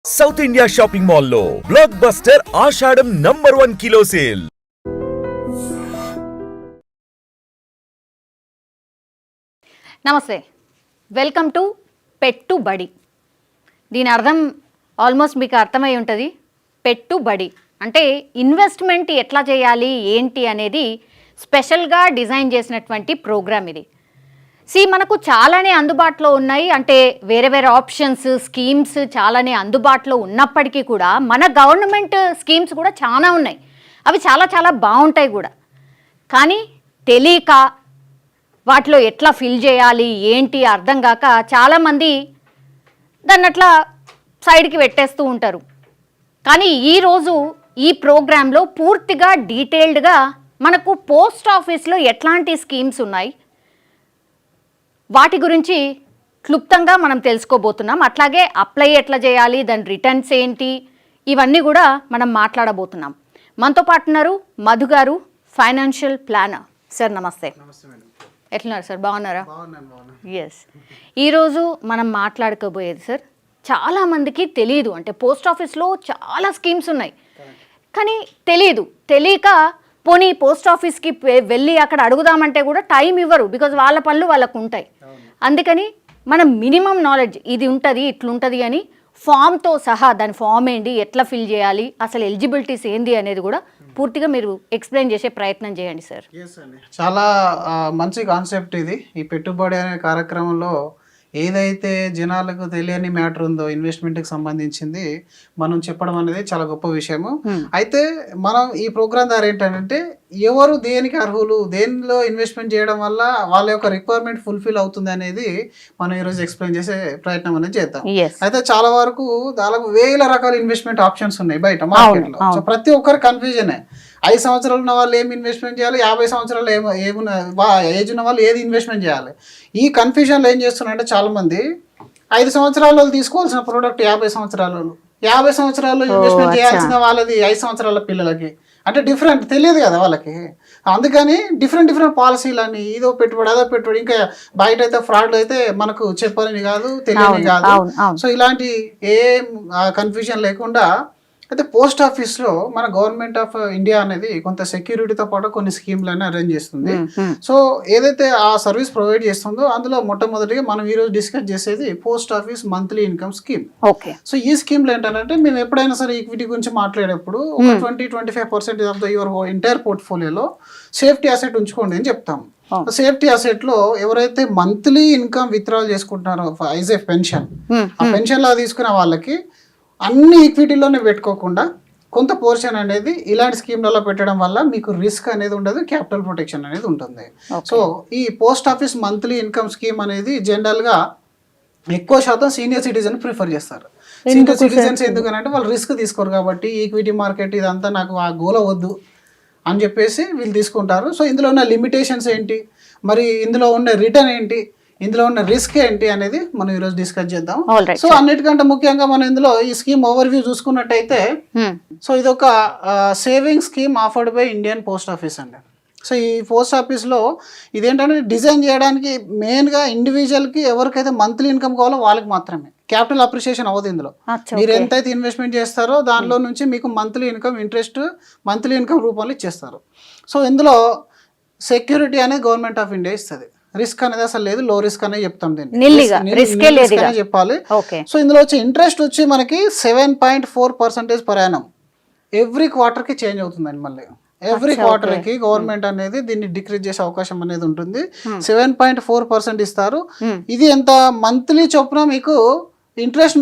South India shopping mall లో block buster ఆషాఢం #1 kilo sale. నమస్తే, welcome to పెట్టుబడి. దీని అర్థం ఆల్మోస్ట్ మీకు అర్థమై ఉంటుంది. పెట్టుబడి అంటే ఇన్వెస్ట్మెంట్ ఎట్లా చేయాలి ఏంటి అనేది స్పెషల్గా డిజైన్ చేసినటువంటి ప్రోగ్రామ్ ఇది. మనకు చాలానే అందుబాటులో ఉన్నాయి, అంటే వేరే వేరే ఆప్షన్స్ స్కీమ్స్ చాలానే అందుబాటులో ఉన్నప్పటికీ కూడా మన గవర్నమెంట్ స్కీమ్స్ కూడా చాలా ఉన్నాయి. అవి చాలా చాలా బాగుంటాయి కూడా. కానీ తెలియక వాటిలో ఎట్లా ఫిల్ చేయాలి ఏంటి అర్థం కాక చాలామంది దాన్ని అట్లా సైడ్కి పెట్టేస్తూ ఉంటారు. కానీ ఈరోజు ఈ ప్రోగ్రాంలో పూర్తిగా డీటెయిల్డ్గా మనకు పోస్ట్ ఆఫీస్లో ఎట్లాంటి స్కీమ్స్ ఉన్నాయి వాటి గురించి క్లుప్తంగా మనం తెలుసుకోబోతున్నాం. అట్లాగే అప్లై ఎట్లా చేయాలి, దాని రిటర్న్స్ ఏంటి, ఇవన్నీ కూడా మనం మాట్లాడబోతున్నాం. మనతో పాటు ఉన్నారు మధు గారు, ఫైనాన్షియల్ ప్లానర్. సార్ నమస్తే. ఎట్లున్నారు సార్, బాగున్నారా? ఎస్. ఈరోజు మనం మాట్లాడుకోబోయేది సార్, చాలామందికి తెలియదు. అంటే పోస్ట్ ఆఫీస్లో చాలా స్కీమ్స్ ఉన్నాయి కానీ తెలియక పోనీ పోస్ట్ ఆఫీస్కి వెళ్ళి అక్కడ అడుగుదామంటే కూడా టైం ఇవ్వరు, బికాజ్ వాళ్ళ పనులు వాళ్ళకు ఉంటాయి. అందుకని మనం మినిమం నాలెడ్జ్ ఇది ఉంటుంది ఇట్లుంటుంది అని ఫామ్తో సహా, దాని ఫామ్ ఏంటి, ఎట్లా ఫిల్ చేయాలి, అసలు ఎలిజిబిలిటీస్ ఏంది అనేది కూడా పూర్తిగా మీరు ఎక్స్ప్లెయిన్ చేసే ప్రయత్నం చేయండి సార్. చాలా మంచి కాన్సెప్ట్ ఇది. ఈ పెట్టుబడి అనే కార్యక్రమంలో ఏదైతే జనాలకు తెలియని మ్యాటర్ ఉందో ఇన్వెస్ట్మెంట్కి సంబంధించింది మనం చెప్పడం అనేది చాలా గొప్ప విషయము. అయితే మనం ఈ ప్రోగ్రామ్ ద్వారా ఏంటంటే ఎవరు దేనికి అర్హులు, దేనిలో ఇన్వెస్ట్మెంట్ చేయడం వల్ల వాళ్ళ యొక్క రిక్వైర్మెంట్ ఫుల్ఫిల్ అవుతుంది అనేది మనం ఈరోజు ఎక్స్ప్లెయిన్ చేసే ప్రయత్నం అనేది చేద్దాం. అయితే చాలా వరకు దాదాపు 1000 రకాల ఇన్వెస్ట్మెంట్ ఆప్షన్స్ ఉన్నాయి బయట మార్కెట్లో. సో ప్రతి ఒక్కరు కన్ఫ్యూజనే. 5 సంవత్సరాలు ఉన్న వాళ్ళు ఏం ఇన్వెస్ట్మెంట్ చేయాలి, 50 సంవత్సరాలు ఏమున్న ఏజ్ ఉన్న వాళ్ళు ఏది ఇన్వెస్ట్మెంట్ చేయాలి, ఈ కన్ఫ్యూజన్లో ఏం చేస్తున్నారంటే చాలామంది 5 సంవత్సరాలు తీసుకోవాల్సిన ప్రోడక్ట్ 50 సంవత్సరాలు ఇన్వెస్ట్మెంట్ చేయాల్సిన వాళ్ళది 5 సంవత్సరాల పిల్లలకి. అంటే డిఫరెంట్ తెలియదు కదా వాళ్ళకి. అందుకని డిఫరెంట్ పాలసీలని ఇదో పెట్టుబడి అదో పెట్టుబడి, ఇంకా బయట అయితే ఫ్రాడ్లు అయితే మనకు చెప్పాలని కాదు, తెలియని కాదు. సో ఇలాంటి ఏం కన్ఫ్యూజన్ లేకుండా అయితే పోస్ట్ ఆఫీస్లో మన గవర్నమెంట్ ఆఫ్ ఇండియా అనేది కొంత సెక్యూరిటీతో పాటు కొన్ని స్కీమ్లన్నీ అరేంజ్ చేస్తుంది. సో ఏదైతే ఆ సర్వీస్ ప్రొవైడ్ చేస్తుందో అందులో మొట్టమొదటిగా మనం ఈరోజు డిస్కస్ చేసేది post office monthly income scheme. So ఈ స్కీమ్లో ఏంటంటే మేము ఎప్పుడైనా సరే ఈక్విటీ గురించి మాట్లాడేటప్పుడు ఒక 20-25% ఆఫ్ ద యువర్ ఎంటైర్ పోర్ట్ఫోలియోలో సేఫ్టీ అసెట్ ఉంచుకోండి అని చెప్తాము. సేఫ్టీ అసెట్ లో ఎవరైతే మంత్లీ ఇన్కమ్ విత్డ్రాల్ చేసుకుంటున్నారో యాజ్ ఏ పెన్షన్, ఆ పెన్షన్ లా తీసుకున్న వాళ్ళకి అన్ని ఈక్విటీలోనే పెట్టుకోకుండా కొంత పోర్షన్ అనేది ఇలాంటి స్కీమ్లలో పెట్టడం వల్ల మీకు రిస్క్ అనేది ఉండదు, క్యాపిటల్ ప్రొటెక్షన్ అనేది ఉంటుంది. సో ఈ post office monthly income scheme అనేది జనరల్గా ఎక్కువ శాతం సీనియర్ సిటిజన్ ప్రిఫర్ చేస్తారు. సీనియర్ సిటిజన్స్ ఎందుకనంటే వాళ్ళు రిస్క్ తీసుకోరు కాబట్టి, ఈక్విటీ మార్కెట్ ఇదంతా నాకు ఆ గోల వద్దు అని చెప్పేసి వీళ్ళు తీసుకుంటారు. సో ఇందులో ఉన్న లిమిటేషన్స్ ఏంటి, మరి ఇందులో ఉన్న రిటర్న్ ఏంటి, ఇందులో ఉన్న రిస్క్ ఏంటి అనేది మనం ఈరోజు డిస్కస్ చేద్దాం. సో అన్నిటికంటే ముఖ్యంగా మనం ఇందులో ఈ స్కీమ్ ఓవర్ వ్యూ చూసుకున్నట్టయితే, సో ఇది ఒక saving scheme offered by Indian post office అండి. సో ఈ పోస్ట్ ఆఫీస్లో ఇదేంటంటే డిజైన్ చేయడానికి మెయిన్గా ఇండివిజువల్కి ఎవరికైతే మంత్లీ ఇన్కమ్ కావాలో వాళ్ళకి మాత్రమే. క్యాపిటల్ అప్రిషియేషన్ అవ్వదు ఇందులో. మీరు ఎంతైతే ఇన్వెస్ట్మెంట్ చేస్తారో దానిలో నుంచి మీకు monthly income interest monthly income రూపంలో ఇచ్చేస్తారు. సో ఇందులో సెక్యూరిటీ అనేది గవర్నమెంట్ ఆఫ్ ఇండియా ఇస్తుంది. రిస్క్ అనేది అసలు లేదు, లో రిస్క్ అనేది చెప్తాం, దీన్ని చెప్పాలి. సో ఇందులో వచ్చే ఇంట్రెస్ట్ వచ్చి మనకి 7.4% పర్ యానం ఎవ్రీ క్వార్టర్కి చేంజ్ అవుతుందండి. మళ్ళీ ఎవ్రీ క్వార్టర్కి గవర్నమెంట్ అనేది దీన్ని డిక్రీజ్ చేసే అవకాశం అనేది ఉంటుంది. 7.4% ఇస్తారు. ఇది ఎంత మంత్లీ చొప్పున మీకు ఇంట్రెస్ట్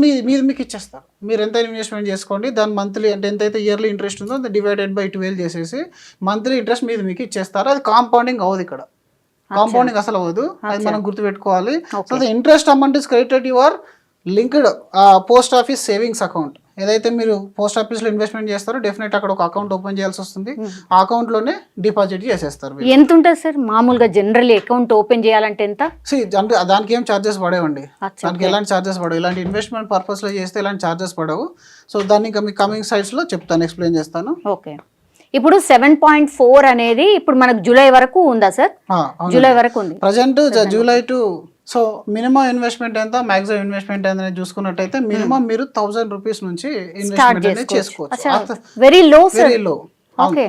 మీకు ఇచ్చేస్తారు. మీరు ఎంత ఇన్వెస్ట్మెంట్ చేసుకోండి, దాని మంత్లీ అంటే ఎంతైతే ఇయర్లీ ఇంట్రెస్ట్ ఉందో డివైడెడ్ బై 12 చేసేసి మంత్లీ ఇంట్రెస్ట్ మీకు ఇచ్చేస్తారు. అది కాంపౌండింగ్ అవ్వదు, ఇక్కడ కాంపౌండింగ్ అసలు అవ్వదు, అది మనం గుర్తుపెట్టుకోవాలి. So the interest amount is credited your linked post office savings account. ఏదైతే మీరు పోస్ట్ ఆఫీస్లో ఇన్వెస్ట్మెంట్ చేస్తారో డెఫినెట్ అక్కడ ఒక అకౌంట్ ఓపెన్ చేయాల్సి వస్తుంది. ఆ అకౌంట్లోనే డిపాజిట్ చేసేస్తారు. ఎంత ఉంటుంది సార్ మామూలుగా జనరల్ అకౌంట్ ఓపెన్ చేయాలంటే ఎంత? అంటే దానికి ఏం ఛార్జెస్ పడేవండి, దానికి ఎలాంటి ఛార్జెస్ పడవు. ఇలాంటి ఇన్వెస్ట్మెంట్ పర్పస్లో చేస్తే ఎలాంటి ఛార్జెస్ పడవు. సో దాన్ని ఇంకా మీ కమింగ్ సైట్స్లో చెప్తాను, ఎక్స్ప్లెయిన్ చేస్తాను. ఓకే. ఇప్పుడు 7.4 అనేది ఇప్పుడు మనకు జూలై వరకు ఉందా సార్? జూలై వరకు ఉంది. Present July to so minimum investment ఎంత, మాక్సిమం ఇన్వెస్ట్మెంట్ ఎంత అనేది చూసుకున్నట్టయితే మినిమం మీరు 1000 రూపీస్ నుంచి ఇన్వెస్ట్మెంట్ అనేది చేసుకోవచ్చు. Very low, very low. Okay,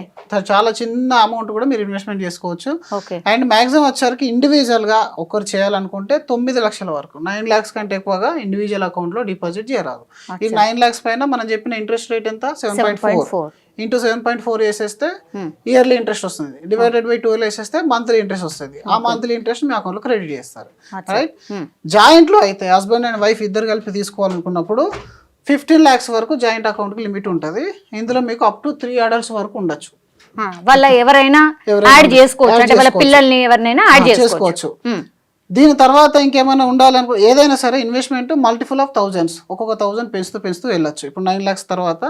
చాలా చిన్న అమౌంట్ కూడా మీరు ఇన్వెస్ట్మెంట్ చేసుకోవచ్చు. ఓకే. అండ్ మాక్సిమం వచ్చేసరికి ఇండివిజువల్ గా ఒకరు చేయాలనుకుంటే 9 లక్షల వరకు, 9 lakhs కంటే ఎక్కువగా ఇండివిజువల్ అకౌంట్ లో డిపాజిట్ చేయరాదు. ఈ 9 lakhs పైన మనం చెప్పిన ఇంట్రెస్ట్ రేట్ ఎంత, 7.4 ఇంటూ 7.4 వేసేస్తే ఇయర్లీ ఇంట్రెస్ట్ వస్తుంది. డివైడెడ్ బై 12 వేసేస్తే మంత్లీ ఇంట్రెస్ట్ వస్తుంది. ఆ మంత్లీ ఇంట్రెస్ట్ మీ అకౌంట్ లో క్రెడిట్ చేస్తారు. రైట్. జాయింట్ లో అయితే హస్బెండ్ అండ్ వైఫ్ ఇద్దరు కలిపి తీసుకోవాలనుకున్నప్పుడు 15 lakhs వరకు జాయింట్ అకౌంట్ కి లిమిట్ ఉంటుంది. ఇందులో మీకు అప్ టు 3 adults వరకు ఉండొచ్చు. వాళ్ళ ఎవరైనా యాడ్ చేసుకోవచ్చు, అంటే వాళ్ళ పిల్లల్ని ఎవరినైనా యాడ్ చేసుకోవచ్చు. దీని తర్వాత ఇంకేమైనా ఉండాలనుకో, ఏదైనా సరే ఇన్వెస్ట్మెంట్ మల్టిపుల్ ఆఫ్ థౌజండ్స్, ఒక్కొక్క 1000 పెంచుతూ వెళ్ళొచ్చు. ఇప్పుడు 9 lakhs తర్వాత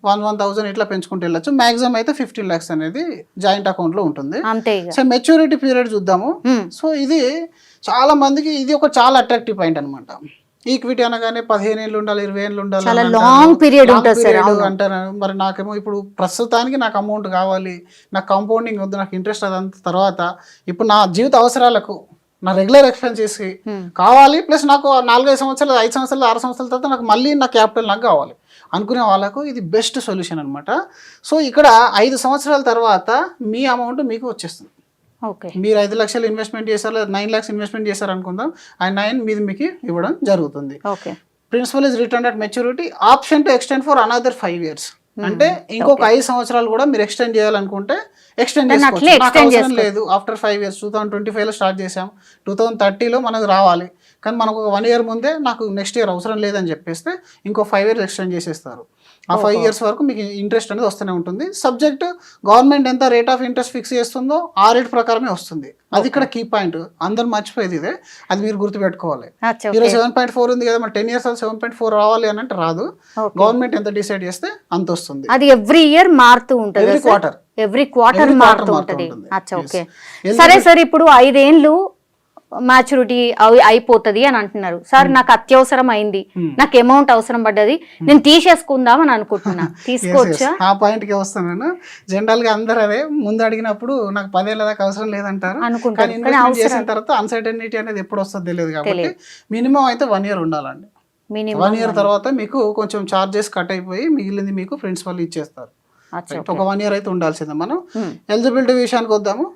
1,000 ఇట్లా పెంచుకుంటూ వెళ్ళొచ్చు. మాక్సిమం అయితే 15 lakhs అనేది జాయింట్ అకౌంట్ లో ఉంటుంది. సో మెచ్యూరిటీ పీరియడ్ చూద్దాము. సో ఇది చాలా మందికి ఇది ఒక చాలా అట్రాక్టివ్ పాయింట్ అనమాట. ఈక్విటీ అనగానే 15 ఏళ్ళు ఉండాలి, 20 ఏళ్ళు ఉండాలి, లాంగ్ పీరియడ్ అంటారు. మరి నాకేమో ఇప్పుడు ప్రస్తుతానికి నాకు అమౌంట్ కావాలి, నాకు కాంపౌండింగ్ వద్దు, నాకు ఇంట్రెస్ట్ అదంత తర్వాత ఇప్పుడు నా జీవిత అవసరాలకు నా రెగ్యులర్ ఎక్స్పెన్సెస్ కావాలి, ప్లస్ నాకు 4-5 సంవత్సరాలు, 5 సంవత్సరాలు, 6 సంవత్సరాల తర్వాత నాకు మళ్ళీ నా క్యాపిటల్ నాకు కావాలి అనుకునే వాళ్ళకు ఇది బెస్ట్ సొల్యూషన్ అనమాట. సో ఇక్కడ 5 సంవత్సరాల తర్వాత మీ అమౌంట్ మీకు వచ్చేస్తుంది. మీరు 5 లక్షలు ఇన్వెస్ట్మెంట్ చేశారు, 9 lakhs ఇన్వెస్ట్మెంట్ చేశారు అనుకుందాం, ఆ 9 మీది మీకు ఇవ్వడం జరుగుతుంది. Principal is return at maturity, option to extend for another 5 years. అంటే ఇంకొక 5 సంవత్సరాలు కూడా మీరు ఎక్స్టెండ్ చేయాలనుకుంటే ఎక్స్టెండ్ చేసుకోవచ్చు. లేదు ఆఫ్టర్ 5 years, 2025 లో స్టార్ట్ చేసాం, 2030లో మనకు రావాలి, కానీ మనకు ఒక 1 year ముందే నాకు నెక్స్ట్ ఇయర్ అవసరం లేదని చెప్పేస్తే ఇంకో 5 years ఎక్స్టెండ్ చేసేస్తారు. ఆ 5 years వరకు మీకు ఇంట్రెస్ట్ అనేది వస్తూనే ఉంటుంది. సబ్జెక్ట్ గవర్నమెంట్ ఎంత రేట్ ఆఫ్ ఇంట్రెస్ట్ ఫిక్స్ చేస్తుందో ఆ రేట్ ప్రకారమే వస్తుంది. అది ఇక్కడ కీ పాయింట్, అందరు మర్చిపోయేది ఇదే, అది మీరు గుర్తుపెట్టుకోవాలి. ఈరోజు 7.4 ఉంది కదా, మరి 10 years 7.4 రావాలి అని అంటే రాదు. గవర్నమెంట్ ఎంత డిసైడ్ చేస్తే అంత వస్తుంది. అది ఎవ్రీ ఇయర్ మారుతూ ఉంటుంది, ఎవ్రీ క్వార్టర్ మారుతూ ఉంటుంది. సరే సార్, ఇప్పుడు 5 ఏళ్ళు మ్యాచ్యూరిటీ అయిపోతుంది అని అంటున్నారు సార్. నాకు అత్యవసరం అయింది, నాకు అమౌంట్ అవసరం పడ్డది, నేను తీసేసుకుందాం అని అనుకుంటున్నా, తీసుకోవచ్చా? ఆ పాయింట్ కి వస్తాను. జనరల్ గా అందరూ అదే ముందు అడిగినప్పుడు నాకు 10 ఏళ్ళ దాకా అవసరం లేదంటారు, కానీ ఇన్వెస్ట్మెంట్ చేసిన తర్వాత అన్సర్టనిటీ అనేది ఎప్పుడు వస్తుందో తెలియదు. కాబట్టి మినిమం అయితే 1 year ఉండాలండి. 1 year తర్వాత మీకు కొంచెం చార్జెస్ కట్ అయిపోయి మిగిలింది మీకు ప్రిన్సిపల్ ఇచ్చేస్తారు. ఒక 1 year అయితే ఉండాల్సిందే. మనం ఎలిజిబిలిటీ విషయానికి వద్దాము.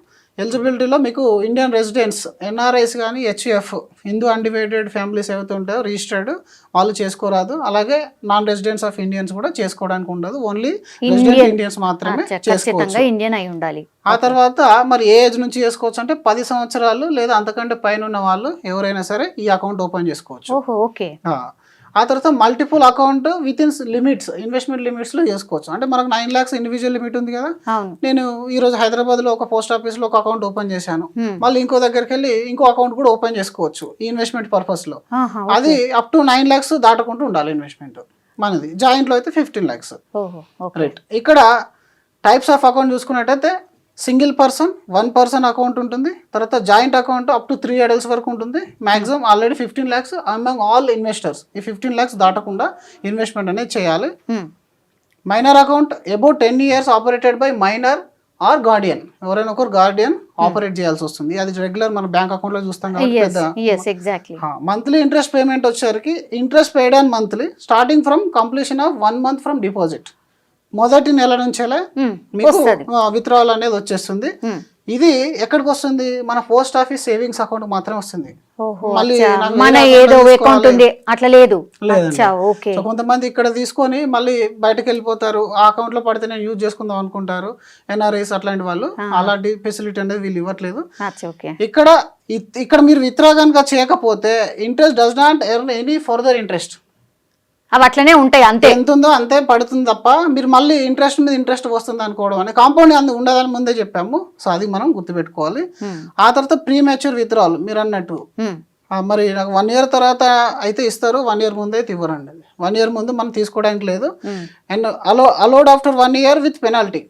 ఎలిజిబిలిటీలో మీకు ఇండియన్ రెసిడెంట్స్, ఎన్ఆర్ఐస్ కానీ, హెచ్ఎఫ్ హిందూ అన్డివైడెడ్ ఫ్యామిలీస్ ఏవైతే ఉంటాయో రిజిస్టర్డ్ వాళ్ళు చేసుకోరాదు. అలాగే నాన్ రెసిడెంట్స్ ఆఫ్ ఇండియన్స్ కూడా చేసుకోవడానికి ఉండదు, ఓన్లీ రెసిడెంట్ ఇండియన్స్ మాత్రమే చేసుకోవచ్చు. ఆ తర్వాత మరి ఏ ఏజ్ నుంచి చేసుకోవచ్చు అంటే 10 సంవత్సరాలు లేదా అంతకంటే పైన ఉన్న వాళ్ళు ఎవరైనా సరే ఈ అకౌంట్ ఓపెన్ చేసుకోవచ్చు. ఆ తర్వాత multiple account with in limits, investment limits లో చేసుకోవచ్చు. అంటే మనకు 9 lakhs ఇండివిజువల్ లిమిట్ ఉంది కదా, నేను ఈ రోజు హైదరాబాద్ లో ఒక పోస్ట్ ఆఫీస్ లో ఒక అకౌంట్ ఓపెన్ చేశాను, మళ్ళీ ఇంకో దగ్గరికి వెళ్ళి ఇంకో అకౌంట్ కూడా ఓపెన్ చేసుకోవచ్చు ఈ ఇన్వెస్ట్మెంట్ పర్పస్ లో. అది అప్ టు 9 lakhs దాటకుండా ఉండాలి ఇన్వెస్ట్మెంట్ మనది. జాయింట్ లో అయితే 15 lakhs. రైట్. ఇక్కడ టైప్స్ ఆఫ్ అకౌంట్ చూసుకున్నట్టయితే సింగిల్ పర్సన్, 1 person అకౌంట్ ఉంటుంది. తర్వాత joint account up to 3 adults వరకు ఉంటుంది. Maximum already 15 lakhs among all investors. ఈ 15 lakhs దాటకుండా ఇన్వెస్ట్మెంట్ అనేది చేయాలి. Minor account about 10 years operated by minor or guardian, ఎవరైనా ఒకరు గార్డియన్ ఆపరేట్ చేయాల్సి వస్తుంది. అది రెగ్యులర్ మన బ్యాంక్ అకౌంట్ లో చూస్తాం కాబట్టి. మంత్లీ ఇంట్రెస్ట్ పేమెంట్ వచ్చేసరికి interest paid on monthly starting from completion of 1 month from deposit. మొదటి నెల నుంచే మీకు విత్డ్రావల్ అనేది వచ్చేస్తుంది. ఇది ఎక్కడికి వస్తుంది? మన పోస్ట్ ఆఫీస్ సేవింగ్స్ అకౌంట్ మాత్రమే వస్తుంది. కొంతమంది ఇక్కడ తీసుకొని మళ్ళీ బయటకు వెళ్ళిపోతారు, ఆ అకౌంట్ లో పడితే నేను యూజ్ చేసుకుందాం అనుకుంటారు. ఎన్ఆర్ఐస్ అట్లాంటి వాళ్ళు అలాంటి ఫెసిలిటీ అనేది వీళ్ళు ఇవ్వట్లేదు. ఇక్కడ మీరు విత్డ్రా కనుక చేయకపోతే interest does not earn any further interest. అవి అట్లనే ఉంటాయి, అంతే ఎంత ఉందో అంతే పడుతుంది తప్ప మీరు మళ్ళీ ఇంట్రెస్ట్ మీద ఇంట్రెస్ట్ వస్తుంది అనుకోవడం అని కాంపౌండ్ అందు ఉండదని ముందే చెప్పాము. సో అది మనం గుర్తుపెట్టుకోవాలి. ఆ తర్వాత ప్రీ మెచ్యూర్ విత్డ్రావల్ మీరు అన్నట్టు మరి నాకు 1 year తర్వాత అయితే ఇస్తారు, 1 year ముందు అయితే ఇవ్వరండి. 1 year ముందు మనం తీసుకోవడానికి లేదు. And allowed after 1 year with penalty.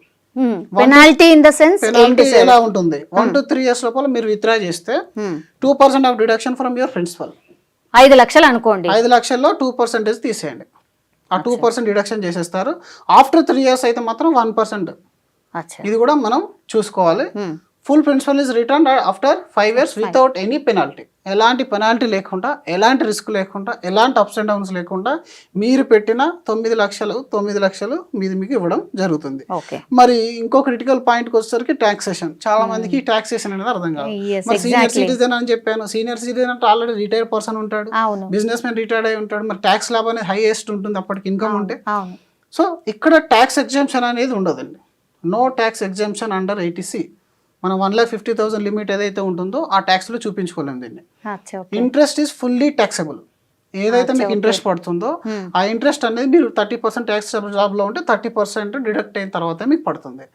Penalty in the sense penalty ఎలా ఉంటుంది? 1 to 3 years లోపల మీరు విత్డ్రా చేస్తే 2% of deduction from your principal. 5 లక్షలు అనుకోండి, 5 లక్షల్లో 2% తీసేయండి, ఆ 2% డిడక్షన్ చేసేస్తారు. ఆఫ్టర్ 3 years అయితే మాత్రం 1%. ఇది కూడా మనం చూసుకోవాలి. Full principal is return after 5 years without any penalty. ఎలాంటి పెనాల్టీ లేకుండా, ఎలాంటి రిస్క్ లేకుండా, ఎలాంటి అప్స్ అండ్ డౌన్స్ లేకుండా మీరు పెట్టిన 9 లక్షలు మీది మీకు ఇవ్వడం జరుగుతుంది. ఓకే. మరి ఇంకో క్రిటికల్ పాయింట్కి వచ్చేసరికి టాక్సేషన్. చాలా మందికి టాక్సేషన్ అనేది అర్థం కాదు. మరి సీనియర్ సిటిజన్ అని చెప్పాను. సీనియర్ సిటిజన్ అంటే ఆల్రెడీ రిటైర్డ్ పర్సన్ ఉంటాడు, అవును. బిజినెస్ మ్యాన్ రిటైర్డ్ అయి ఉంటాడు. మరి ట్యాక్స్ ల్యాబ్ అనేది హైయెస్ట్ ఉంటుంది అప్పటికి ఇన్కమ్ ఉంటే. అవును. సో ఇక్కడ ట్యాక్స్ ఎగ్జామ్షన్ అనేది ఉండదండి. No tax exemption under 80C. మనం 1,50,000 లిమిట్ ఏదైతే ఉంటుందో ఆ ట్యాక్స్లో చూపించుకోలేము దీన్ని. అచ్చా, okay. Interest is fully taxable. ఏదైతే మీకు ఇంట్రెస్ట్ పడుతుందో ఆ ఇంట్రెస్ట్ అనేది మీరు 30% ట్యాక్స్ జాబ్లో ఉంటే 30% డిడక్ట్ అయిన తర్వాత మీకు పడుతుంది.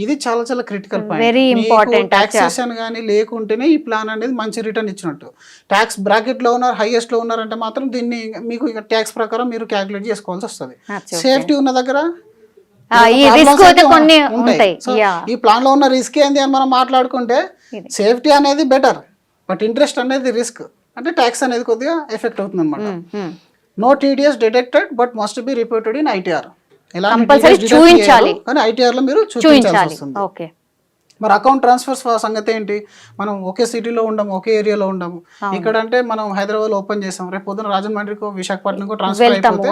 ఇది చాలా చాలా critical Very important. Point. Taxation కానీ లేకుంటేనే ఈ ప్లాన్ అనేది మంచి రిటర్న్ ఇచ్చినట్టు. ట్యాక్స్ బ్రాకెట్లో ఉన్నారు, హైయెస్ట్లో ఉన్నారంటే మాత్రం దీన్ని మీకు ఇక ట్యాక్స్ ప్రకారం మీరు క్యాలిక్యులేట్ చేసుకోవాల్సి వస్తుంది. సేఫ్టీ ఉన్న దగ్గర ఈ రిస్క్ అయితే కొన్ని ఉంటాయి. సో ఈ ప్లాన్ లో ఉన్న రిస్క్ ఏంది అని మనం మాట్లాడుకుంటే సేఫ్టీ అనేది బెటర్, బట్ ఇంట్రెస్ట్ అనేది రిస్క్. అంటే ట్యాక్స్ అనేది కొద్దిగా ఎఫెక్ట్ అవుతుంది అనమాట. No TDS deducted but must be reported in ITR. చూపించాలి, కానీ ఐటీఆర్ లో మీరు చూపించాల్సి వస్తుంది. ఓకే. మరి అకౌంట్ ట్రాన్స్ఫర్స్ సంగతి ఏంటి? మనం ఒకే సిటీలో ఉండము, ఒకే ఏరియాలో ఉండము. ఇక్కడ అంటే మనం హైదరాబాద్ లో ఓపెన్ చేసాం, రేపు పొద్దున రాజమండ్రికో విశాఖపట్నంకో ట్రాన్స్ఫర్ అయిపోతే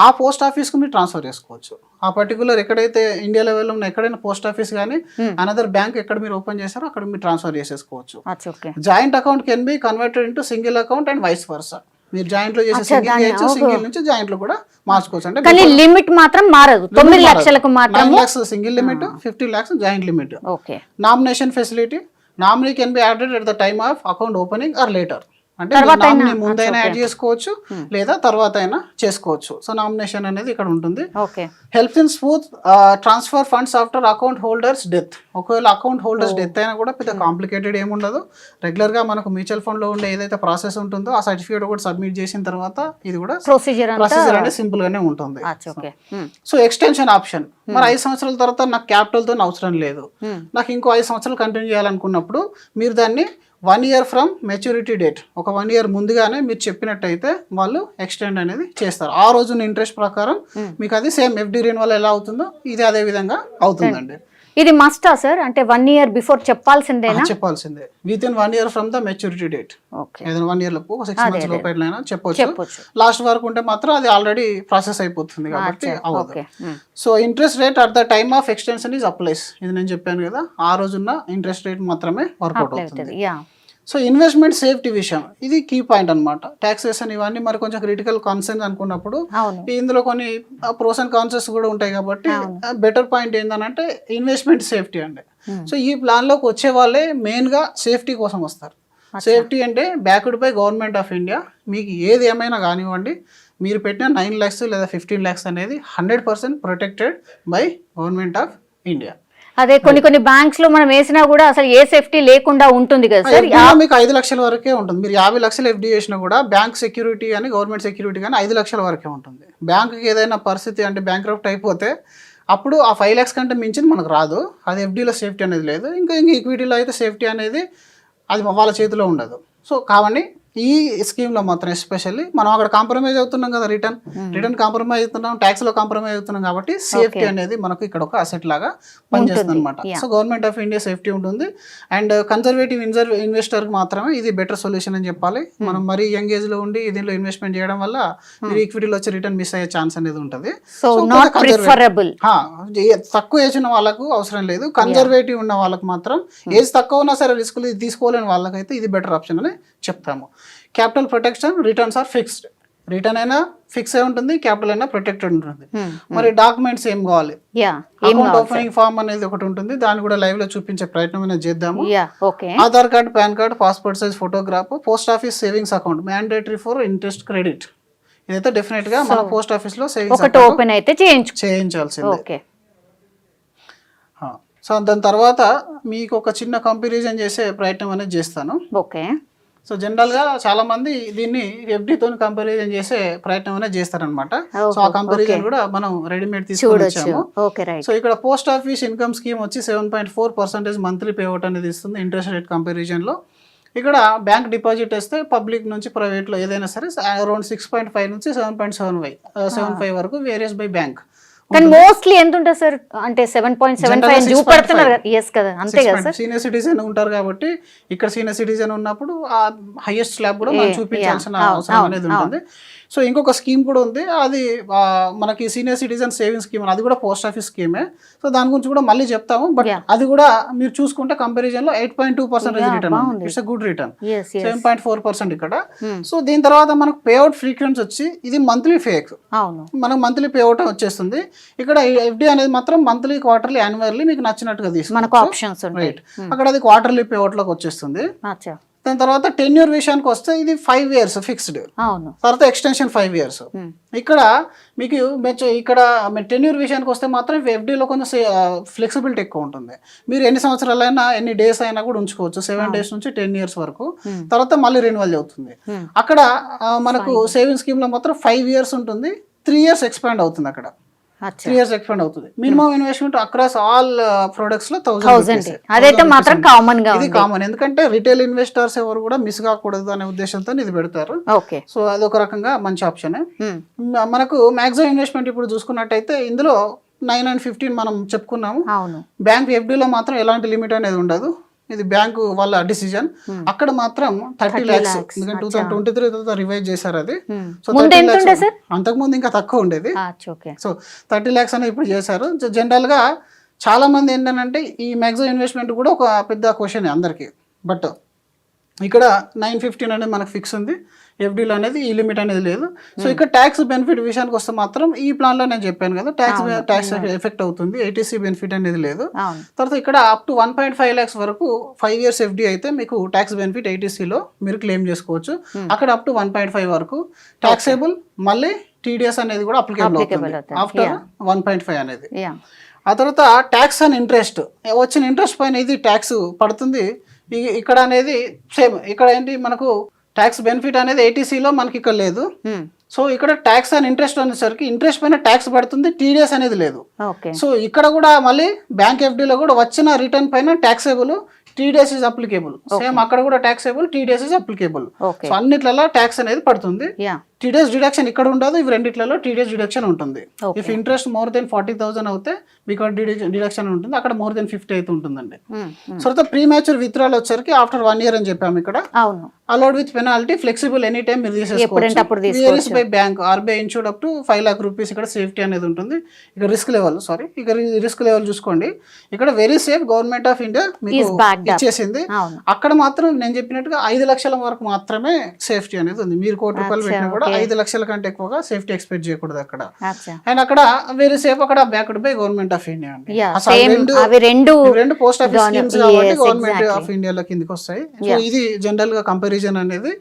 ఆ పోస్ట్ ఆఫీస్ కు మీరు ట్రాన్స్ఫర్ చేసుకోవచ్చు. ఆ పర్టికులర్ ఎక్కడైతే ఇండియా లెవెల్లో ఉన్న ఎక్కడైనా పోస్ట్ ఆఫీస్ కానీ అనదర్ బ్యాంక్ ఎక్కడ మీరు ఓపెన్ చేశారో అక్కడ మీరు ట్రాన్స్ఫర్ చేసేసుకోవచ్చు. Joint account can be converted into single account and vice versa. మీరు జాయింట్ లో చేసే సింగిల్ నుంచి జాయింట్ లో కూడా మార్చుకోవచ్చు. అంటే కానీ లిమిట్ మాత్రం మారదు. 9 లక్షలకు మాత్రం 9 lakhs single limit, 50 lakhs joint limit. Okay. Nomination facility. Nominee can be added at the time of account opening or later. అంటే నామినీ ముందైనా యాడ్ చేసుకోవచ్చు లేదా తర్వాత అయినా చేసుకోవచ్చు. సో నామినేషన్ అనేది ఇక్కడ ఉంటుంది. Helps in smooth transfer funds after account holders death. ఒకవేళ అకౌంట్ హోల్డర్స్ డెత్ అయినా కూడా పెద్ద కాంప్లికేటెడ్ ఏముండదు. రెగ్యులర్ గా మనకు మ్యూచువల్ ఫండ్ లో ఉండే ఏదైతే ప్రాసెస్ ఉంటుందో ఆ సర్టిఫికేట్ కూడా సబ్మిట్ చేసిన తర్వాత ఇది కూడా ప్రొసీజర్ అనేది సింపుల్ గానే ఉంటుంది. So extension option. మరి 5 సంవత్సరాల తర్వాత నాకు క్యాపిటల్ తో అవసరం లేదు, నాకు ఇంకో 5 సంవత్సరాలు కంటిన్యూ చేయాలనుకున్నప్పుడు మీరు దాన్ని 1 year ఫ్రమ్ మెచ్యూరిటీ డేట్, ఒక 1 year ముందుగానే మీరు చెప్పినట్టయితే వాళ్ళు ఎక్స్టెండ్ అనేది చేస్తారు. ఆ రోజున ఇంట్రెస్ట్ ప్రకారం మీకు అది సేమ్ FD రెన్యువల్ ఎలా అవుతుందో ఇది అదే విధంగా అవుతుందండి. ఇది మస్టా సార్? అంటే 1 year బిఫోర్ చెప్పాల్సిందేనా? చెప్పాల్సిందే. Within 1 year from the maturity date. ఏదైనా 1 year లోపు 6 months లోపు ఎట్లయినా చెప్పొచ్చు. లాస్ట్ వరకు ఉంటే మాత్రం అది ఆల్రెడీ ప్రాసెస్ అయిపోతుంది కాబట్టి అవ్వదు. So interest rate at the time of extension is applies. ఇది నేను చెప్పాను కదా, ఆ రోజున్న ఇంట్రెస్ట్ రేట్ మాత్రమే వర్కౌట్ అవుతుంది. సో ఇన్వెస్ట్మెంట్ సేఫ్టీ విషయం ఇది కీ పాయింట్ అనమాట. టాక్సేషన్ ఇవన్నీ మరి కొంచెం క్రిటికల్ కాన్సర్న్ అనుకున్నప్పుడు ఇందులో కొన్ని ప్రోస్ అండ్ కాన్సెస్ కూడా ఉంటాయి కాబట్టి బెటర్ పాయింట్ ఏంటంటే ఇన్వెస్ట్మెంట్ సేఫ్టీ అండి. సో ఈ ప్లాన్ లోకి వచ్చే వాళ్ళే మెయిన్ గా సేఫ్టీ కోసం వస్తారు. సేఫ్టీ అంటే backed by government of India. మీకు ఏది ఏమైనా కానివ్వండి, మీరు పెట్టిన 9 lakhs లేదా 15 lakhs అనేది 100% protected by government of India. అదే కొన్ని బ్యాంక్స్ లో మనం వేసినా కూడా అసలు ఏ సేఫ్టీ లేకుండా ఉంటుంది కదా సార్. మీకు 5 లక్షల వరకే ఉంటుంది. మీరు 50 లక్షలు FD చేసినా కూడా బ్యాంక్ సెక్యూరిటీ కానీ గవర్నమెంట్ సెక్యూరిటీ కానీ 5 లక్షల వరకే ఉంటుంది. బ్యాంకుకి ఏదైనా పరిస్థితి అంటే బ్యాంక్రప్ట్ అయిపోతే అప్పుడు ఆ 5 lakhs కంటే మించింది మనకు రాదు. అది FDలో సేఫ్టీ అనేది లేదు. ఇంకా ఈక్విటీలో అయితే సేఫ్టీ అనేది అది వాళ్ళ చేతిలో ఉండదు. సో కాబట్టి ఈ స్కీమ్లో మాత్రం ఎస్పెషల్లీ మనం అక్కడ కాంప్రమైజ్ అవుతున్నాం కదా, రిటర్న్ కాంప్రమైజ్ అవుతున్నాం, ట్యాక్స్లో కాంప్రమైజ్ అవుతున్నాం కాబట్టి సేఫ్టీ అనేది మనకు ఇక్కడ ఒక అసెట్ లాగా పనిచేస్తుంది అనమాట. So government of India safety ఉంటుంది. అండ్ కన్జర్వేటివ్ ఇన్వెస్టర్కి మాత్రమే ఇది బెటర్ సొల్యూషన్ అని చెప్పాలి. మనం మరీ యంగ్ ఏజ్లో ఉండి దీనిలో ఇన్వెస్ట్మెంట్ చేయడం వల్ల మీరు ఈక్విటీలో వచ్చి రిటర్న్ మిస్ అయ్యే ఛాన్స్ అనేది ఉంటుంది. తక్కువ ఏజ్ ఉన్న వాళ్ళకు అవసరం లేదు. కన్జర్వేటివ్ ఉన్న వాళ్ళకి మాత్రం ఏజ్ తక్కువ ఉన్నా సరే రిస్కులు తీసుకోలేని వాళ్ళకైతే ఇది బెటర్ ఆప్షన్ అని చెప్తాము. Capital protection, returns are fixed. Return అయినా ఫిక్స్ అయి ఉంటుంది, క్యాపిటల్ అయినా ప్రొటెక్టెడ్ ఉంటుంది. మరి డాక్యుమెంట్స్ ఏం కావాలి? అకౌంట్ ఓపెనింగ్ ఫామ్ అనేది ఒకటి ఉంటుంది, దాన్ని కూడా లైవ్ లో చూపించే ప్రయత్నం అనేది చేద్దాము. Aadhaar card, pan card, passport size photograph, post office savings account mandatory for interest credit. ఇదైతే డెఫినెట్ గా మన పోస్ట్ ఆఫీస్ లో సేవింగ్స్ ఓపెన్ అయితే చేయించాల్సిందే. సో దాని తర్వాత మీకు ఒక చిన్న కంపారిజన్ చేసే ప్రయత్నం అనేది చేస్తాను. సో జనరల్గా చాలా మంది దీన్ని FDతో కంపారిజన్ చేసే ప్రయత్నం అనేది చేస్తారనమాట. సో ఆ కంపారిజన్ కూడా మనం రెడీమేడ్ తీసుకొని వచ్చాము. సో ఇక్కడ పోస్ట్ ఆఫీస్ ఇన్కమ్ స్కీమ్ వచ్చి 7.4% మంత్లీ పే అవుట్ అనేది ఇస్తుంది ఇంట్రెస్ట్ రేట్ కంపారిజన్ లో. ఇక్కడ బ్యాంక్ డిపాజిట్ వేస్తే పబ్లిక్ నుంచి ప్రైవేట్ లో ఏదైనా సరే అరౌండ్ 6.5 నుంచి 7.75 వరకు వేరియస్ బై బ్యాంక్ కానీ మోస్ట్లీ ఎంత ఉంటుంది సార్? అంటే 7.75 అని చూపెడుతున్నారు కదా. ఎస్ కదా, అంతే కదా సార్. సీనియర్ సిటిజన్ ఉంటారు కాబట్టి ఇక్కడ సీనియర్ సిటిజన్ ఉన్నప్పుడు ఆ హైయెస్ట్ స్లాబ్ కూడా మనం చూపించాల్సిన అవసరం అనేది ఉంటుంది. సో ఇంకొక స్కీమ్ కూడా ఉంది, అది మనకి సీనియర్ సిటిజన్ సేవింగ్ స్కీమ్, అది కూడా పోస్ట్ ఆఫీస్ స్కీమే. సో దాని గురించి కూడా మళ్ళీ చెప్తాము. బట్ అది కూడా మీరు చూసుకుంటే కంపారిజన్ లో 8.2% రిటర్న్, ఇట్స్ గుడ్ రిటర్న్. 7.4% ఇక్కడ. సో దీని తర్వాత మనకు పేఅవుట్ ఫ్రీక్వెన్సీ వచ్చి ఇది మంత్లీ ఫేక్, మనకు మంత్లీ పేఅవుట్ వచ్చేస్తుంది. ఇక్కడ ఎఫ్డి అనేది మాత్రం మంత్లీ, క్వార్టర్లీ, యాన్యువల్లీ మీకు నచ్చినట్టుగా తీసుకోవచ్చు. రైట్, అక్కడ అది క్వార్టర్లీ పేఅవుట్ లోకి వచ్చేస్తుంది. దాని తర్వాత టెన్యూర్ విషయానికి వస్తే ఇది 5 years ఫిక్స్డ్, తర్వాత ఎక్స్టెన్షన్ 5 years. ఇక్కడ మీకు ఇక్కడ టెన్యూర్ విషయానికి వస్తే మాత్రం ఎఫ్డీలో కొంచెం ఫ్లెక్సిబిలిటీ ఎక్కువ ఉంటుంది. మీరు ఎన్ని సంవత్సరాలైనా ఎన్ని డేస్ అయినా కూడా ఉంచుకోవచ్చు, 7 days నుంచి 10 years వరకు. తర్వాత మళ్ళీ రెన్యువల్ అవుతుంది. అక్కడ మనకు సేవింగ్ స్కీమ్ లో మాత్రం 5 years ఉంటుంది, 3 years ఎక్స్పాండ్ అవుతుంది. అక్కడ 3 years ఎక్స్పాండ్ అవుతుంది. Minimum investment across all products లో 1000. అదైతే మాత్రం కామన్ గా, ఇది కామన్, ఎందుకంటే రిటైల్ ఇన్వెస్టర్స్ ఎవరు కూడా మిస్ కాకూడదు అనే ఉద్దేశంతో ఇది పెడతారు. సో అదొక రకంగా మంచి ఆప్షన్. మనకు మాక్సిమం ఇన్వెస్ట్మెంట్ ఇప్పుడు చూసుకున్నట్టయితే ఇందులో 9 and 15 మనం చెప్పుకున్నాము. బ్యాంక్ ఎఫ్డీలో మాత్రం ఎలాంటి లిమిట్ అనేది ఉండదు, ఇది బ్యాంకు వాళ్ళ డిసిజన్. అక్కడ మాత్రం 30 lakhs, ఎందుకంటే 2023 తర్వాత రివైజ్ చేశారు అది. సో అంతకుముందు ఇంకా తక్కువ ఉండేది. సో 30 lakhs అనేది ఇప్పుడు చేశారు. జనరల్ గా చాలా మంది ఏంటంటే ఈ మ్యాక్సిమం ఇన్వెస్ట్మెంట్ కూడా ఒక పెద్ద క్వశ్చన్ అందరికి. బట్ ఇక్కడ 915 అనేది మనకు ఫిక్స్ ఉంది, ఎఫ్డీలో అనేది ఈ లిమిట్ అనేది లేదు. సో ఇక్కడ ట్యాక్స్ బెనిఫిట్ విషయానికి వస్తే మాత్రం ఈ ప్లాన్ లో నేను చెప్పాను కదా, ట్యాక్స్ ఎఫెక్ట్ అవుతుంది, ఏటీసీ బెనిఫిట్ అనేది లేదు. తర్వాత ఇక్కడ అప్ టు 1.5 lakhs వరకు 5 years ఎఫ్డీ అయితే మీకు ట్యాక్స్ బెనిఫిట్ ఏటీసీలో మీరు క్లెయిమ్ చేసుకోవచ్చు. అక్కడ అప్ టు 1.5 వరకు ట్యాక్సేబుల్, మళ్ళీ టీడీఎస్ అనేది కూడా అప్లికేబుల్ అవుతుంది ఆఫ్టర్ 1.5 అనేది. ఆ తర్వాత ట్యాక్స్ అండ్ ఇంట్రెస్ట్, వచ్చిన ఇంట్రెస్ట్ పైన ఇది ట్యాక్స్ పడుతుంది. ఇక్కడ అనేది సేమ్, ఇక్కడ ఏంటి మనకు ట్యాక్స్ బెనిఫిట్ అనేది ఏటీసీలో మనకి ఇక్కడ లేదు. సో ఇక్కడ ట్యాక్స్ అండ్ ఇంట్రెస్ట్ అనేసరికి ఇంట్రెస్ట్ పైన ట్యాక్స్ పడుతుంది, టీడీఎస్ అనేది లేదు. సో ఇక్కడ కూడా మళ్ళీ బ్యాంక్ ఎఫ్డీలో కూడా వచ్చిన రిటర్న్ పైన ట్యాక్సేబుల్, టీడీఎస్ ఇస్ అప్లికేబుల్. సేమ్ అక్కడ కూడా ట్యాక్సేబుల్, టీడీఎస్ ఇస్ అప్లికేబుల్. సో అన్నిట్లలో ట్యాక్స్ అనేది పడుతుంది. టీడీఎస్ డిడక్షన్ ఇక్కడ ఉండదు, ఇవి రెండిట్లలో టీడీఎస్ డిడక్షన్ ఉంటుంది. ఇఫ్ ఇంట్రెస్ట్ మోర్ దెన్ 40,000 అవుతే మీకు డిడక్షన్ ఉంటుంది, అక్కడ మోర్ దెన్ 50 అయితే ఉంటుందండి. సో తర్వాత ప్రీ మ్యాచ్యూర్ విత్డ్రాల్ వచ్చరికి ఆఫ్టర్ 1 year అని చెప్పాము. ఇక్కడ allowed with penalty, flexible any time మీరు తీసేసుకోవచ్చు. By bank, RBI insured up to 5 lakh rupees. ఇక్కడ సేఫ్టీ అనేది ఉంటుంది. ఇక్కడ రిస్క్ లెవెల్ చూసుకోండి. ఇక్కడ very safe, government of India మీకు ఇచ్చేసింది. అక్కడ మాత్రం నేను చెప్పినట్టుగా 5 lakhs వరకు మాత్రమే సేఫ్టీ అనేది ఉంది. మీరు ₹1,00,000 పెట్టినా కూడా 5 lakhs కంటే ఎక్కువగా సేఫ్టీ ఎక్స్పెక్ట్ చేయకూడదు అక్కడ. అండ్ అక్కడ వెరీ సేఫ్, అక్కడ backed by government of India అండి. రెండు పోస్ట్ ఆఫీస్ స్కీమ్స్ కాబట్టి గవర్నమెంట్ ఆఫ్ ఇండియా కిందకి వస్తాయి. సో ఇది జనరల్ గా కంపారిజన్ అనేది,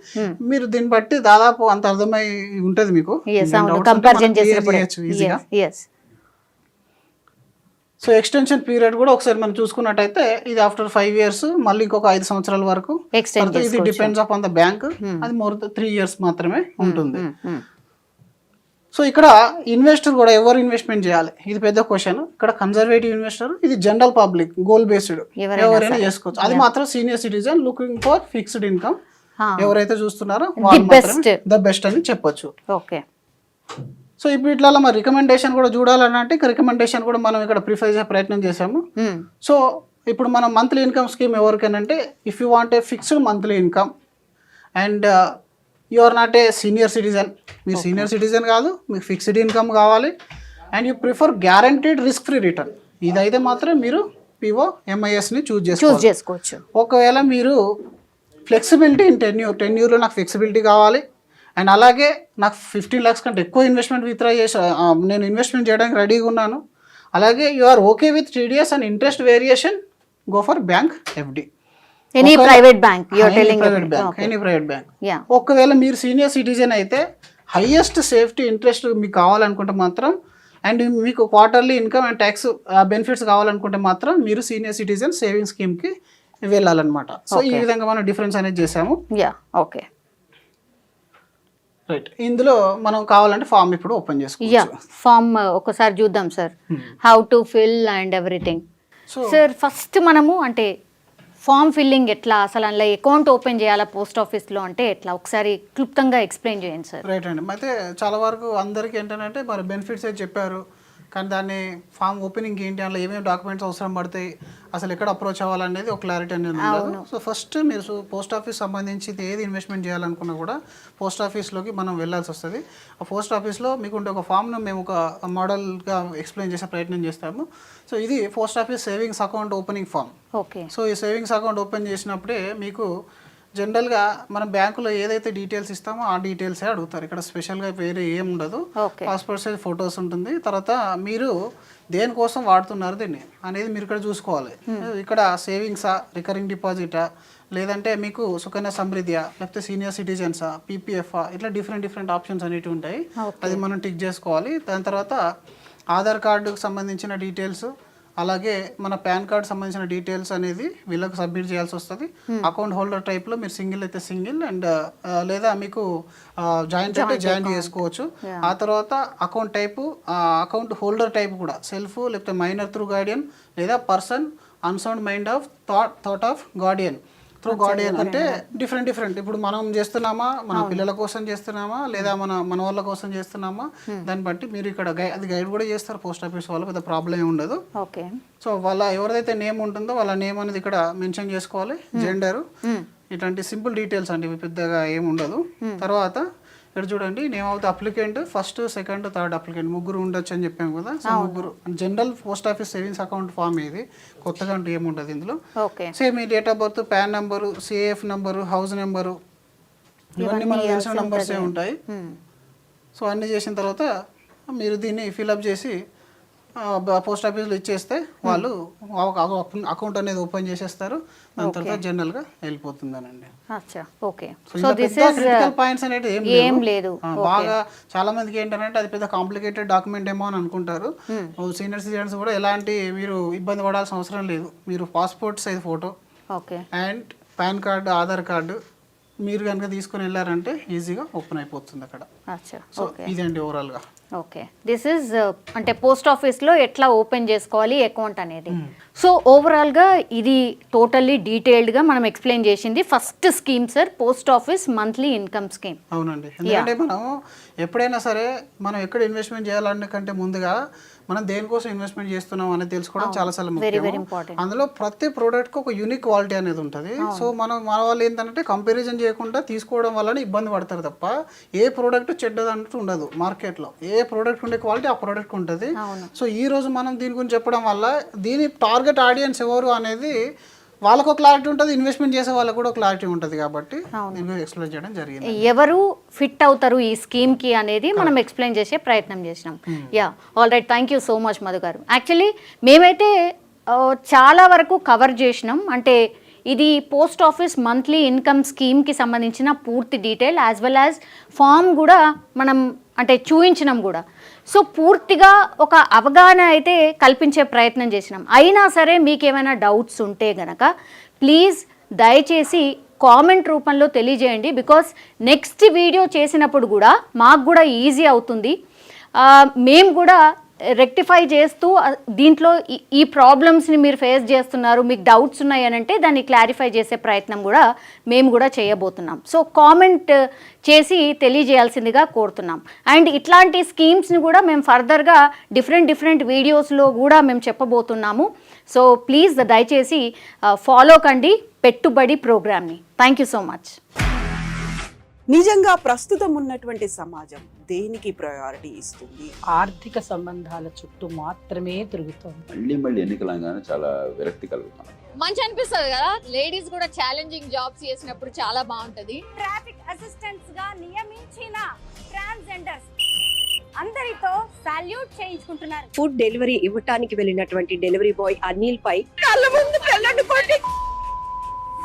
మీరు దీన్ని బట్టి దాదాపు అంత అర్థమై ఉంటది మీకు. సో ఎక్స్టెన్షన్ పీరియడ్ కూడా ఒకసారి మనం చూసుకున్నట్టయితే ఇది ఆఫ్టర్ 5 years, మళ్ళీ ఇంకొక 5 సంవత్సరాల వరకు. ఇది డిపెండ్స్ ఆన్ ద బ్యాంక్, అది మోర్ 3 years మాత్రమే ఉంటుంది. సో ఇక్కడ ఇన్వెస్టర్ కూడా ఎవరు ఇన్వెస్ట్మెంట్ చేయాలి, ఇది పెద్ద క్వశ్చన్. ఇక్కడ కన్జర్వేటివ్ ఇన్వెస్టర్, ఇది జనరల్ పబ్లిక్, గోల్ బేస్డ్ ఎవరైనా చేసుకోవచ్చు. అది మాత్రం senior citizen looking for fixed income ఎవరైతే చూస్తున్నారో వాళ్ళు మాత్రమే ద బెస్ట్ అని చెప్పొచ్చు. సో ఇప్పుడు ఇట్లా మరి రికమెండేషన్ కూడా చూడాలని అంటే రికమెండేషన్ కూడా మనం ఇక్కడ ప్రిఫర్ చేసే ప్రయత్నం చేసాము. సో ఇప్పుడు మనం మంత్లీ ఇన్కమ్ స్కీమ్ ఎవరికైనా, if you want a fixed monthly income and you are not a senior citizen, మీరు సీనియర్ సిటిజన్ కాదు, మీకు ఫిక్స్డ్ ఇన్కమ్ కావాలి and you prefer guaranteed risk free return, ఇదైతే మాత్రం మీరు పిఓ ఎంఐఎస్ని చూస్ చేసుకోవచ్చు. ఒకవేళ మీరు ఫ్లెక్సిబిలిటీ ఇన్ టెన్యూర్లో నాకు ఫ్లెక్సిబిలిటీ కావాలి అండ్ అలాగే నాకు 15 lakhs కంటే ఎక్కువ ఇన్వెస్ట్మెంట్ విత్డ్రా చేసి నేను ఇన్వెస్ట్మెంట్ చేయడానికి రెడీగా ఉన్నాను, అలాగే you are okay with TDS and interest variation, go for bank FD, any private bank. ఒకవేళ మీరు సీనియర్ సిటిజన్ అయితే హైయెస్ట్ సేఫ్టీ ఇంట్రెస్ట్ మీకు కావాలనుకుంటే మాత్రం అండ్ మీకు quarterly income and tax benefits కావాలనుకుంటే మాత్రం మీరు సీనియర్ సిటిజన్ సేవింగ్ స్కీమ్కి వెళ్ళాలన్నమాట. సో ఈ విధంగా మనం డిఫరెన్స్ అనేది చేసాము. Okay, right. ఇందులో మనం కావాలంటే ఫామ్ ఇప్పుడు ఓపెన్ చేసుకోవచ్చు. ఫామ్ ఒకసారి చూద్దాం sir, how to fill and everything. Sir first మనము అంటే ఫామ్ ఫిల్లింగ్ ఎట్లా, అసలు అందులో అకౌంట్ ఓపెన్ చేయాలా పోస్ట్ ఆఫీస్లో అంటే ఎట్లా, ఒకసారి క్లుప్తంగా ఎక్స్ప్లెయిన్ చేయండి సార్. రైట్ అండి. అయితే చాలా వరకు అందరికీ ఏంటంటే మరి బెనిఫిట్స్ అయితే చెప్పారు, కానీ దాన్ని ఫామ్ ఓపెనింగ్ ఏంటి, అందులో ఏమేమి డాక్యుమెంట్స్ అవసరం పడతాయి, అసలు ఎక్కడ అప్రోచ్ అవ్వాలనేది ఒక క్లారిటీ అనేది ఉండదు. సో ఫస్ట్ మీరు పోస్ట్ ఆఫీస్ సంబంధించి ఏది ఇన్వెస్ట్మెంట్ చేయాలనుకున్నా కూడా పోస్ట్ ఆఫీస్లోకి మనం వెళ్ళాల్సి వస్తుంది. ఆ పోస్ట్ ఆఫీస్లో మీకు ఉండే ఒక ఫామ్ను మేము ఒక మోడల్గా ఎక్స్ప్లెయిన్ చేసే ప్రయత్నం చేస్తాము. సో ఇది post office savings account opening form. Okay. So ఈ సేవింగ్స్ అకౌంట్ ఓపెన్ చేసినప్పుడే మీకు జనరల్గా మనం బ్యాంకులో ఏదైతే డీటెయిల్స్ ఇస్తామో ఆ డీటెయిల్సే అడుగుతారు. ఇక్కడ స్పెషల్గా వేరే ఏం ఉండదు. పాస్పోర్ట్ సైజ్ ఫొటోస్ ఉంటుంది. తర్వాత మీరు దేనికోసం వాడుతున్నారు దీన్ని అనేది మీరు ఇక్కడ చూసుకోవాలి. ఇక్కడ సేవింగ్సా, రికరింగ్ డిపాజిటా, లేదంటే మీకు సుకన్య సమృద్ధియా, లేకపోతే సీనియర్ సిటిజన్సా, పీపీఎఫ్ఆ, ఇట్లా డిఫరెంట్ ఆప్షన్స్ అనేవి ఉంటాయి. అది మనం టిక్ చేసుకోవాలి. దాని తర్వాత ఆధార్ కార్డుకు సంబంధించిన డీటెయిల్స్, అలాగే మన పాన్ కార్డ్ సంబంధించిన డీటెయిల్స్ అనేది వీళ్ళకి సబ్మిట్ చేయాల్సి వస్తుంది. అకౌంట్ హోల్డర్ టైప్లో మీరు సింగిల్ అయితే సింగిల్, అండ్ లేదా మీకు జాయింట్ అయితే జాయింట్ చేసుకోవచ్చు. ఆ తర్వాత account type, account holder type కూడా సెల్ఫ్, లేకపోతే మైనర్ త్రూ గార్డియన్, లేదా person unsound mind of thought of Guardian through Guardian. అంటే డిఫరెంట్ ఇప్పుడు మనం చేస్తున్నామా, మన పిల్లల కోసం చేస్తున్నామా, లేదా మన వాళ్ళ కోసం చేస్తున్నామా, దాన్ని బట్టి మీరు ఇక్కడ అది గైడ్ కూడా చేస్తారు పోస్ట్ ఆఫీస్ వాళ్ళు, పెద్ద ప్రాబ్లం ఏమి ఉండదు. ఓకే. సో వాళ్ళ ఎవరిదైతే నేమ్ ఉంటుందో వాళ్ళ నేమ్ అనేది ఇక్కడ మెన్షన్ చేసుకోవాలి, జెండర్, ఇట్లాంటి సింపుల్ డీటెయిల్స్ అండి, పెద్దగా ఏమి ఉండదు. తర్వాత ఇక్కడ చూడండి, name of the applicant, first, second, third applicant, ముగ్గురు ఉండొచ్చు అని చెప్పాము కదా. సో ముగ్గురు general post office savings account form ఇది, కొత్తగా అంటే ఏముంటుంది ఇందులో. సేమ్ మీ date of birth, PAN number, CAF number, house number, ఇవన్నీ మనకు తెలిసిన నెంబర్సే ఉంటాయి. సో అన్నీ చేసిన తర్వాత మీరు దీన్ని ఫిల్అప్ చేసి పోస్ట్ ఆఫీస్లో ఇచ్చేస్తే వాళ్ళు అకౌంట్ అనేది ఓపెన్ చేసేస్తారు. దాని తర్వాత జనరల్గా వెళ్ళిపోతుందనండి. క్రిటికల్ పాయింట్స్ అనేది ఏం లేదు. బాగా చాలా మందికి ఏంటంటే అది పెద్ద కాంప్లికేటెడ్ డాక్యుమెంట్ ఏమో అని అనుకుంటారు. సీనియర్ సిటిజన్స్ కూడా ఎలాంటి మీరు ఇబ్బంది పడాల్సిన అవసరం లేదు. మీరు passport size photo and pan card, Aadhaar card మీరు కనుక తీసుకుని వెళ్ళారంటే ఈజీగా ఓపెన్ అయిపోతుంది అక్కడ. సో ఇదండి ఓవరాల్గా. ఓకే, దిస్ ఈజ్ అంటే పోస్ట్ ఆఫీస్లో ఎట్లా ఓపెన్ చేసుకోవాలి అకౌంట్ అనేది. సో ఓవరాల్గా ఇది టోటల్లీ డీటెయిల్డ్గా మనం ఎక్స్ప్లెయిన్ చేసింది first scheme sir, post office monthly income scheme. అవునండి, ఎందుకంటే మనం ఎప్పుడైనా సరే మనం ఎక్కడ ఇన్వెస్ట్మెంట్ చేయాలనే కంటే ముందుగా మనం దేనికోసం ఇన్వెస్ట్మెంట్ చేస్తున్నాం అనేది తెలుసుకోవడం చాలా చాలా ముఖ్యం. అందులో ప్రతి ప్రోడక్ట్కి ఒక యూనిక్ క్వాలిటీ అనేది ఉంటుంది. సో మన వాళ్ళు ఏంటంటే కంపారిజన్ చేయకుండా తీసుకోవడం వల్ల ఇబ్బంది పడతారు తప్ప ఏ ప్రోడక్ట్ చెడ్డదంటూ ఉండదు. మార్కెట్లో ఏ ప్రోడక్ట్ ఉండే క్వాలిటీ ఆ ప్రోడక్ట్ ఉంటుంది. సో ఈ రోజు మనం దీని గురించి చెప్పడం వల్ల దీని టార్గెట్ ఆడియన్స్ ఎవరు అనేది వాళ్ళకు క్లారిటీ ఉంటుంది, ఇన్వెస్ట్మెంట్ చేసే వాళ్ళకు కూడా క్లారిటీ ఉంటుంది. కాబట్టి నేను ఎక్స్ప్లెయిన్ చేయడం జరిగింది. ఎవరు ఫిట్ అవుతారు ఈ స్కీమ్కి అనేది మనం ఎక్స్ప్లెయిన్ చేసే ప్రయత్నం చేసినాం. Yeah, all right, thank you so much Madhu garu. Actually మేమైతే చాలా వరకు కవర్ చేసినాం. అంటే ఇది పోస్ట్ ఆఫీస్ మంత్లీ ఇన్కమ్ స్కీమ్కి సంబంధించిన పూర్తి detail as well as form కూడా మనం అంటే చూయించినాం కూడా. సో పూర్తిగా ఒక అవగాహన అయితే కల్పించే ప్రయత్నం చేసినాం. అయినా సరే మీకు ఏమైనా డౌట్స్ ఉంటే గనక ప్లీజ్ దయచేసి కామెంట్ రూపంలో తెలియజేయండి. బికాస్ నెక్స్ట్ వీడియో చేసినప్పుడు కూడా మాకు కూడా ఈజీ అవుతుంది. మేము కూడా రెక్టిఫై చేస్తూ దీంట్లో ఈ ప్రాబ్లమ్స్ని మీరు ఫేస్ చేస్తున్నారు, మీకు డౌట్స్ ఉన్నాయి అని అంటే దాన్ని క్లారిఫై చేసే ప్రయత్నం కూడా మేము కూడా చేయబోతున్నాం. సో కామెంట్ చేసి తెలియజేయాల్సిందిగా కోరుతున్నాం. అండ్ ఇట్లాంటి స్కీమ్స్ని కూడా మేము ఫర్దర్గా డిఫరెంట్ వీడియోస్లో కూడా మేము చెప్పబోతున్నాము. సో ప్లీజ్ దయచేసి ఫాలో కండి పెట్టుబడి ప్రోగ్రామ్ని. Thank you so much. నిజంగా ప్రస్తుతం ఉన్నటువంటి సమాజం దేనికి ప్రయారిటీ ఇస్తుంది? ఆర్థిక సంబంధాల చుట్టూ మాత్రమే తిరుగుతోంది. మళ్ళీ ఎన్నికలంగానే చాలా విరక్తి కలుగుతాను. మంచి అనిపిస్తుంది కదా, లేడీస్ కూడా ఛాలెంజింగ్ జాబ్స్ చేసినప్పుడు చాలా బాగుంటది. ట్రాఫిక్ అసిస్టెంట్స్ గా నియమించిన ట్రాన్స్జెండర్స్ అందరితో సాల్యూట్ చేయించుకుంటున్నారు. ఫుడ్ డెలివరీ ఇవ్వటానికి వెళ్ళినటువంటి డెలివరీ బాయ్ అనిల్ పై కళ్ళ ముందు